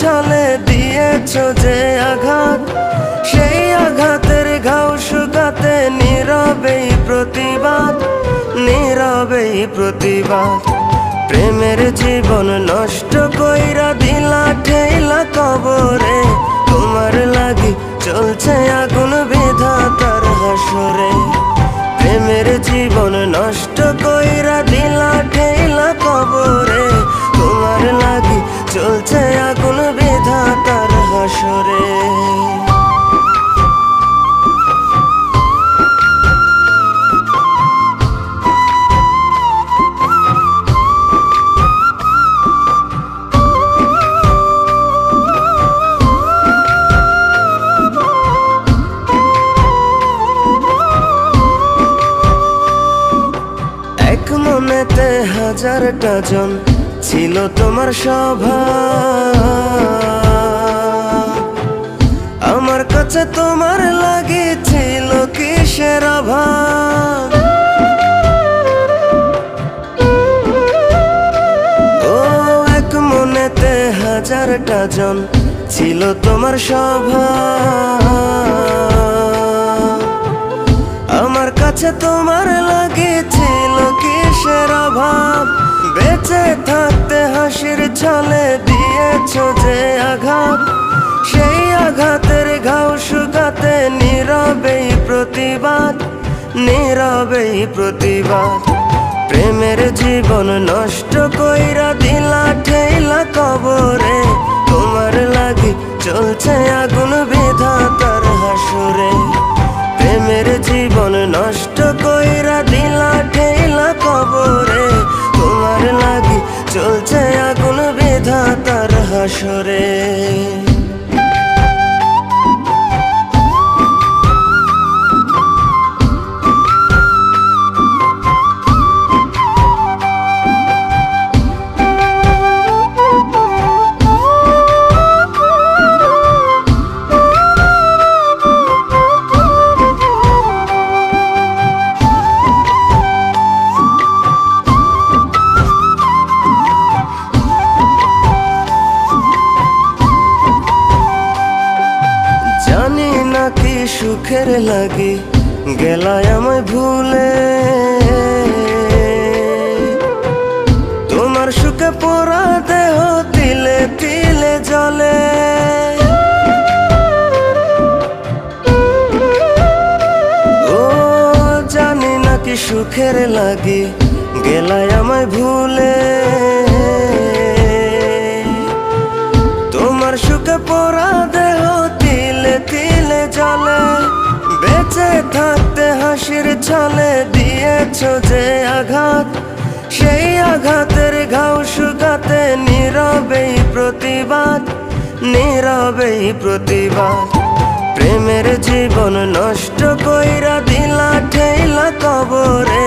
ছলে দিয়েছ যে আঘাত, সেই আঘাতের ঘাও শুকাতে নীরবেই প্রতিবাদ, নীরবেই প্রতিবাদ। প্রেমের জীবন নষ্ট কইরা দিলা ঠেলা কবরে, তোমার লাগি চলছে আগুন বিধাতার হাসরে। প্রেমের জীবন নষ্ট কইরা দিলা ঠেলা কবরে, তোমার লাগি চলছে আগুন বিধাতার হাসরে। এক মনেতে হাজারটা জন ছিল তোমার স্বভাব, আমার কাছে তোমার লাগেছিল কিসের অভাব। ও এক মনেতে হাজারটা জন ছিল তোমার স্বভাব, আমার কাছে তোমার লাগেছিল কিসের অভাব। বেঁচে থাকতে হাসির ছলে দিয়েছ যে আঘাত, সেই আঘাতের ঘাও শুকাতে নীরবেই প্রতিবাদ, নীরবেই প্রতিবাদ। প্রেমের জীবন নষ্ট কইরা দিলা ঠেলা কবরে, তোমার লাগি চলছে আগুন বিধাতার হাসরে। প্রেমের জীবন নষ্ট কইরা দিলা ঠেলা কবরে, তোমার লাগি চলছে আগুন বিধাতার হাসরে। জানি নাকি সুখের লাগে গেলায় আমায় ভুলে, তোমার সুখে পোড়া দেহ তিলে তিলে জ্বলে। ও জানি নাকি সুখের লাগে গেলায় আমায় ভুলে, তোমার সুখে পোড়া দেহ তিলে তিলে জ্বলে। বেঁচে থাকতে হাসির ছলে দিয়েছ যে আঘাত, সেই আঘাতের ঘাও শুকাতে নীরবেই প্রতিবাদ, নীরবেই প্রতিবাদ। প্রেমের জীবন নষ্ট কইরা দিলা ঠেলা কবরে,